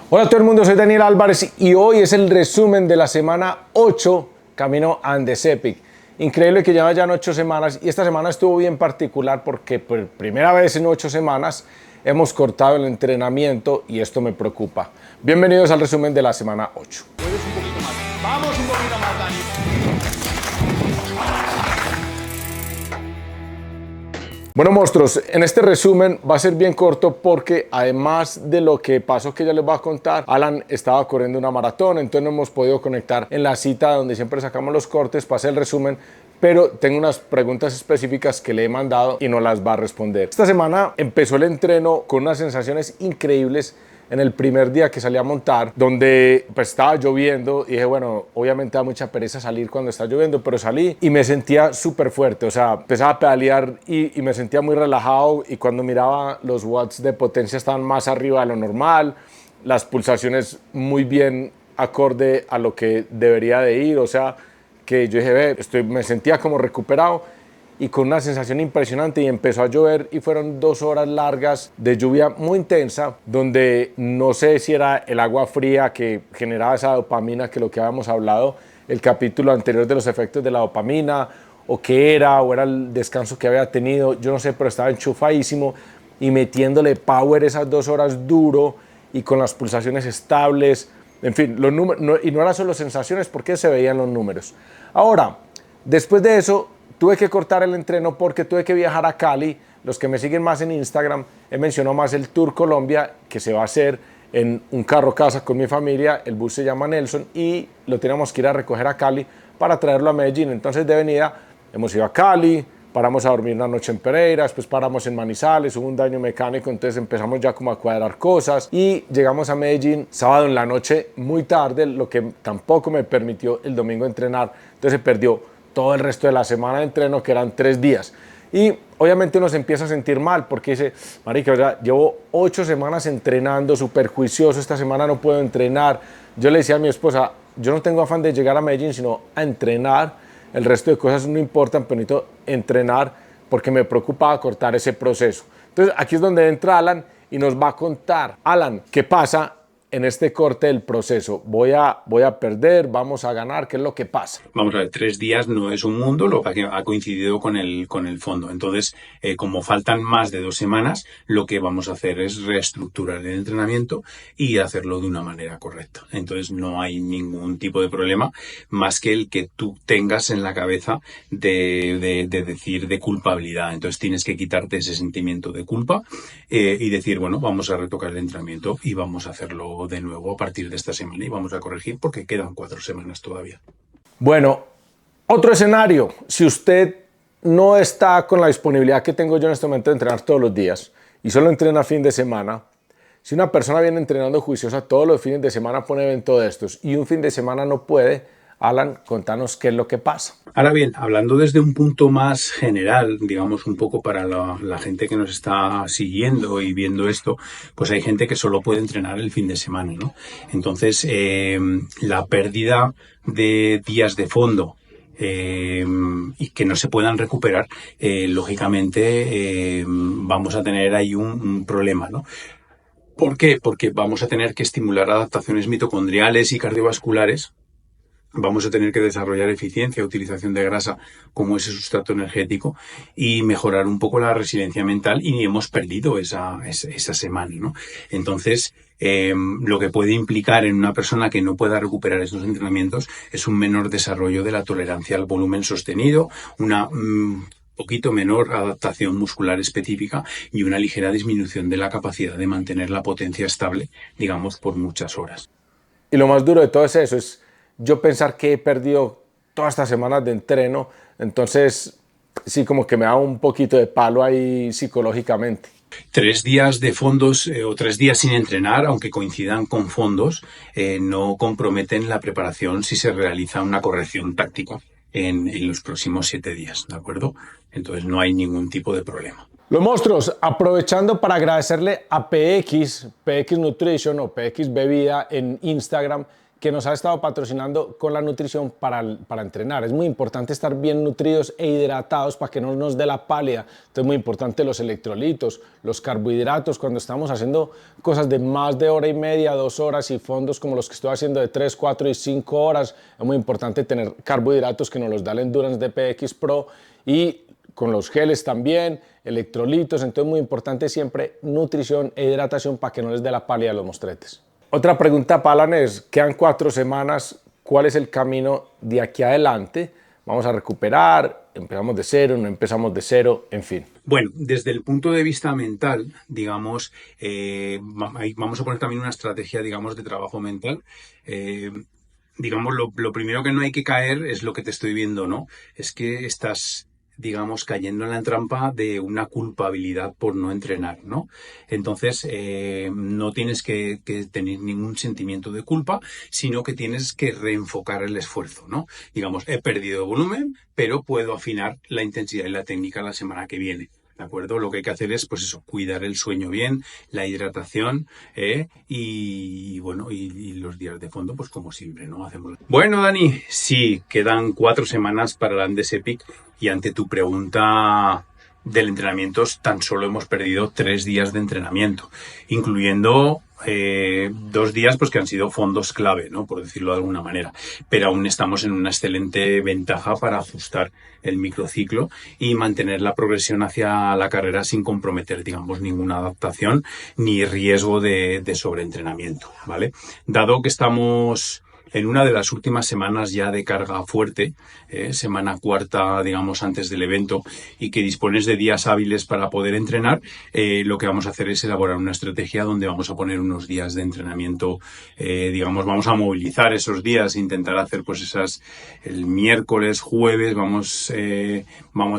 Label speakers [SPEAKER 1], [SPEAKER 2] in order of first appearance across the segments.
[SPEAKER 1] Hola a todo el mundo, soy Daniel Álvarez y hoy es el resumen de la semana 8 camino a Andes Epic. Increíble que lleva ya 8 semanas y esta semana estuvo bien particular porque por primera vez en 8 semanas hemos cortado el entrenamiento y esto me preocupa. Bienvenidos al resumen de la semana 8.
[SPEAKER 2] Puedes un poquito más. Vamos un poquito más, Dani.
[SPEAKER 1] Bueno, monstruos, en este resumen va a ser bien corto porque además de lo que pasó que ya les voy a contar, Alan estaba corriendo una maratón, entonces no hemos podido conectar en la cita donde siempre sacamos los cortes para hacer el resumen, pero tengo unas preguntas específicas que le he mandado y no las va a responder. Esta semana empezó el entreno con unas sensaciones increíbles en el primer día que salí a montar, donde pues estaba lloviendo y dije, bueno, obviamente da mucha pereza salir cuando está lloviendo, pero salí y me sentía súper fuerte, o sea, empezaba a pedalear y me sentía muy relajado y cuando miraba los watts de potencia estaban más arriba de lo normal, las pulsaciones muy bien acorde a lo que debería de ir, o sea, que yo dije, me sentía como recuperado y con una sensación impresionante y empezó a llover y fueron 2 horas largas de lluvia muy intensa donde no sé si era el agua fría que generaba esa dopamina que lo que habíamos hablado el capítulo anterior de los efectos de la dopamina o qué era o era el descanso que había tenido, yo no sé, pero estaba enchufadísimo y metiéndole power esas 2 horas duro y con las pulsaciones estables, en fin, los números, y no eran solo sensaciones porque se veían los números. Ahora, después de eso tuve que cortar el entreno porque tuve que viajar a Cali. Los que me siguen más en Instagram, he mencionado más el Tour Colombia, que se va a hacer en un carro casa con mi familia. El bus se llama Nelson y lo teníamos que ir a recoger a Cali para traerlo a Medellín. Entonces de venida hemos ido a Cali, paramos a dormir una noche en Pereira, después paramos en Manizales, hubo un daño mecánico, entonces empezamos ya como a cuadrar cosas y llegamos a Medellín sábado en la noche muy tarde, lo que tampoco me permitió el domingo entrenar. Entonces se perdió todo el resto de la semana de entreno, que eran 3 días. Y obviamente uno se empieza a sentir mal porque dice, marica, o sea, llevo 8 semanas entrenando, súper juicioso, esta semana no puedo entrenar. Yo le decía a mi esposa, yo no tengo afán de llegar a Medellín, sino a entrenar. El resto de cosas no importan, pero necesito entrenar porque me preocupaba cortar ese proceso. Entonces aquí es donde entra Alan y nos va a contar, Alan, ¿qué pasa en este corte del proceso? Voy a perder, vamos a ganar, ¿qué es lo que pasa?
[SPEAKER 3] Vamos a ver, 3 días no es un mundo, lo que ha coincidido con el fondo. Entonces, como faltan más de 2 semanas, lo que vamos a hacer es reestructurar el entrenamiento y hacerlo de una manera correcta. Entonces, no hay ningún tipo de problema más que el que tú tengas en la cabeza de decir de culpabilidad. Entonces, tienes que quitarte ese sentimiento de culpa y decir, bueno, vamos a retocar el entrenamiento y vamos a hacerlo de nuevo a partir de esta semana y vamos a corregir porque quedan 4 semanas todavía.
[SPEAKER 1] Bueno, otro escenario, si usted no está con la disponibilidad que tengo yo en este momento de entrenar todos los días y solo entrena fin de semana, si una persona viene entrenando juiciosa todos los fines de semana, pone evento de estos y un fin de semana no puede, Alan, contanos qué es lo que pasa.
[SPEAKER 3] Ahora bien, hablando desde un punto más general, digamos un poco para la gente que nos está siguiendo y viendo esto, pues hay gente que solo puede entrenar el fin de semana, ¿no? Entonces, la pérdida de días de fondo y que no se puedan recuperar, lógicamente vamos a tener ahí un problema, ¿no? ¿Por qué? Porque vamos a tener que estimular adaptaciones mitocondriales y cardiovasculares. Vamos a tener que desarrollar eficiencia, utilización de grasa como ese sustrato energético y mejorar un poco la resiliencia mental y hemos perdido esa semana, ¿no? Entonces, lo que puede implicar en una persona que no pueda recuperar estos entrenamientos es un menor desarrollo de la tolerancia al volumen sostenido, una poquito menor adaptación muscular específica y una ligera disminución de la capacidad de mantener la potencia estable, digamos, por muchas horas.
[SPEAKER 1] Y lo más duro de todo es eso, es yo pensar que he perdido todas estas semanas de entreno, entonces sí como que me da un poquito de palo ahí psicológicamente.
[SPEAKER 3] 3 días de fondos o 3 días sin entrenar, aunque coincidan con fondos, no comprometen la preparación si se realiza una corrección táctica en los próximos 7 días, ¿de acuerdo? Entonces no hay ningún tipo de problema.
[SPEAKER 1] Los monstruos, aprovechando para agradecerle a PX Nutrition o PX Bebida en Instagram, que nos ha estado patrocinando con la nutrición para entrenar. Es muy importante estar bien nutridos e hidratados para que no nos dé la pálida. Entonces es muy importante los electrolitos, los carbohidratos, cuando estamos haciendo cosas de más de hora y media, 2 horas y fondos como los que estoy haciendo de 3, 4 y 5 horas. Es muy importante tener carbohidratos que nos los da el Endurance DPX Pro y con los geles también, electrolitos. Entonces es muy importante siempre nutrición e hidratación para que no les dé la pálida a los mostretes. Otra pregunta para Alan es, quedan 4 semanas, ¿cuál es el camino de aquí adelante? ¿Vamos a recuperar? ¿Empezamos de cero? ¿No empezamos de cero? En fin.
[SPEAKER 3] Bueno, desde el punto de vista mental, digamos, vamos a poner también una estrategia, digamos, de trabajo mental. Digamos, lo primero que no hay que caer es lo que te estoy viendo, ¿no? Es que estás, digamos, cayendo en la trampa de una culpabilidad por no entrenar, ¿no? Entonces, no tienes que tener ningún sentimiento de culpa, sino que tienes que reenfocar el esfuerzo, ¿no? Digamos, he perdido volumen, pero puedo afinar la intensidad y la técnica la semana que viene. ¿De acuerdo? Lo que hay que hacer es, pues eso, cuidar el sueño bien, la hidratación, y bueno, y los días de fondo, pues como siempre, ¿no? Hacemos. Bueno, Dani, sí, quedan 4 semanas para el Andes Epic y ante tu pregunta del entrenamiento, tan solo hemos perdido 3 días de entrenamiento, incluyendo 2 días pues que han sido fondos clave, ¿no? Por decirlo de alguna manera, pero aún estamos en una excelente ventaja para ajustar el microciclo y mantener la progresión hacia la carrera sin comprometer, digamos, ninguna adaptación ni riesgo de sobreentrenamiento, ¿vale? Dado que estamos en una de las últimas semanas ya de carga fuerte, semana cuarta, digamos, antes del evento, y que dispones de días hábiles para poder entrenar, lo que vamos a hacer es elaborar una estrategia donde vamos a poner unos días de entrenamiento, digamos, vamos a movilizar esos días, intentar hacer pues el miércoles, jueves, vamos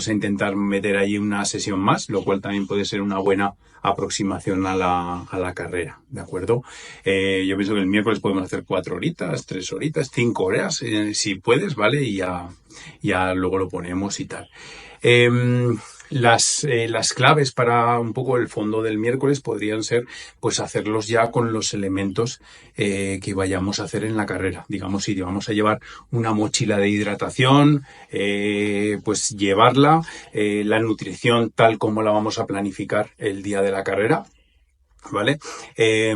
[SPEAKER 3] a intentar meter ahí una sesión más, lo cual también puede ser una buena aproximación a la carrera, ¿de acuerdo? Yo pienso que el miércoles podemos hacer 4 horitas, 3 horitas, 5 horas, si puedes, ¿vale? Y ya luego lo ponemos y tal. Las claves para un poco el fondo del miércoles podrían ser pues hacerlos ya con los elementos que vayamos a hacer en la carrera. Digamos, si vamos a llevar una mochila de hidratación, pues llevarla, la nutrición tal como la vamos a planificar el día de la carrera. ¿Vale?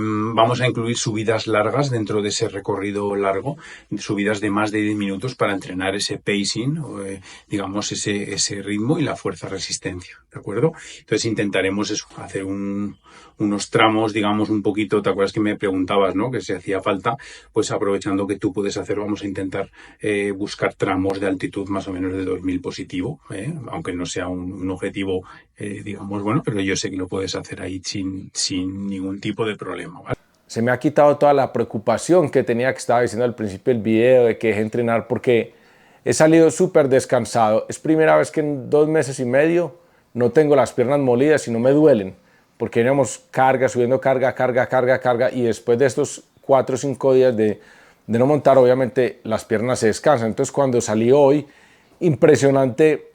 [SPEAKER 3] Vamos a incluir subidas largas dentro de ese recorrido largo, subidas de más de 10 minutos para entrenar ese pacing, digamos, ese ritmo y la fuerza-resistencia, ¿de acuerdo? Entonces intentaremos eso, hacer unos tramos, digamos, un poquito, ¿te acuerdas que me preguntabas, ¿no? Que si hacía falta, pues aprovechando que tú puedes hacer, vamos a intentar buscar tramos de altitud más o menos de 2000 positivo, aunque no sea un objetivo, digamos, bueno, pero yo sé que lo puedes hacer ahí sin ningún tipo de problema, ¿vale?
[SPEAKER 1] Se me ha quitado toda la preocupación que tenía, que estaba diciendo al principio del video, de que dejé entrenar, porque he salido súper descansado. Es primera vez que en 2 meses y medio no tengo las piernas molidas y no me duelen, porque veníamos subiendo carga, y después de estos 4 o 5 días de no montar, obviamente las piernas se descansan. Entonces cuando salí hoy, impresionante,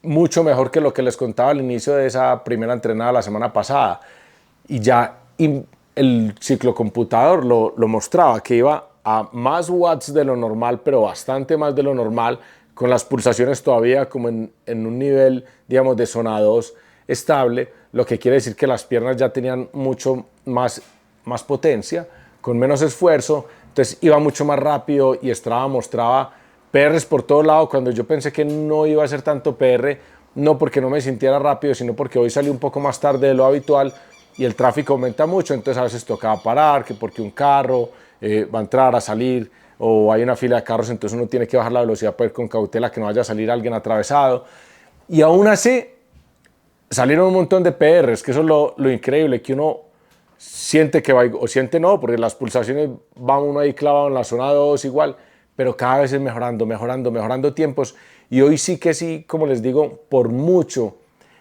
[SPEAKER 1] mucho mejor que lo que les contaba al inicio de esa primera entrenada la semana pasada. Y ya el ciclocomputador lo mostraba, que iba a más watts de lo normal, pero bastante más de lo normal, con las pulsaciones todavía como en un nivel, digamos, de zona 2 estable, lo que quiere decir que las piernas ya tenían mucho más potencia, con menos esfuerzo. Entonces iba mucho más rápido y Strava mostraba PRs por todo lado, cuando yo pensé que no iba a ser tanto PR, no porque no me sintiera rápido, sino porque hoy salí un poco más tarde de lo habitual y el tráfico aumenta mucho, entonces a veces tocaba parar, que porque un carro va a entrar, a salir, o hay una fila de carros, entonces uno tiene que bajar la velocidad para ir con cautela, que no vaya a salir alguien atravesado. Y aún así salieron un montón de PRs, que eso es lo increíble, que uno siente que va, o siente no, porque las pulsaciones va uno ahí clavado en la zona 2 igual, pero cada vez es mejorando tiempos. Y hoy sí que sí, como les digo, por mucho,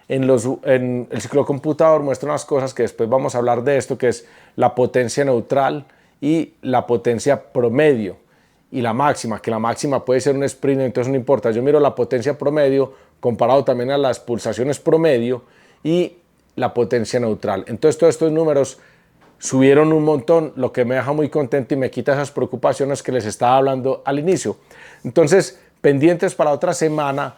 [SPEAKER 1] en el ciclocomputador muestra unas cosas que después vamos a hablar de esto, que es la potencia neutral y la potencia promedio y la máxima, que la máxima puede ser un sprint, entonces no importa. Yo miro la potencia promedio comparado también a las pulsaciones promedio y la potencia neutral. Entonces todos estos números subieron un montón, lo que me deja muy contento y me quita esas preocupaciones que les estaba hablando al inicio. Entonces, pendientes para otra semana.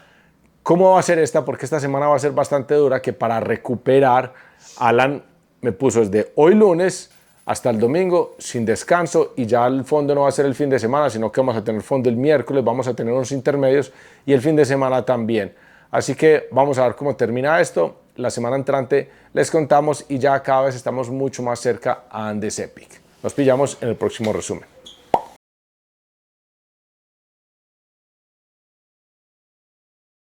[SPEAKER 1] ¿Cómo va a ser esta? Porque esta semana va a ser bastante dura, que para recuperar, Alan me puso desde hoy lunes hasta el domingo sin descanso, y ya el fondo no va a ser el fin de semana, sino que vamos a tener fondo el miércoles, vamos a tener unos intermedios y el fin de semana también. Así que vamos a ver cómo termina esto. La semana entrante les contamos y ya cada vez estamos mucho más cerca a Andes Epic. Nos pillamos en el próximo resumen.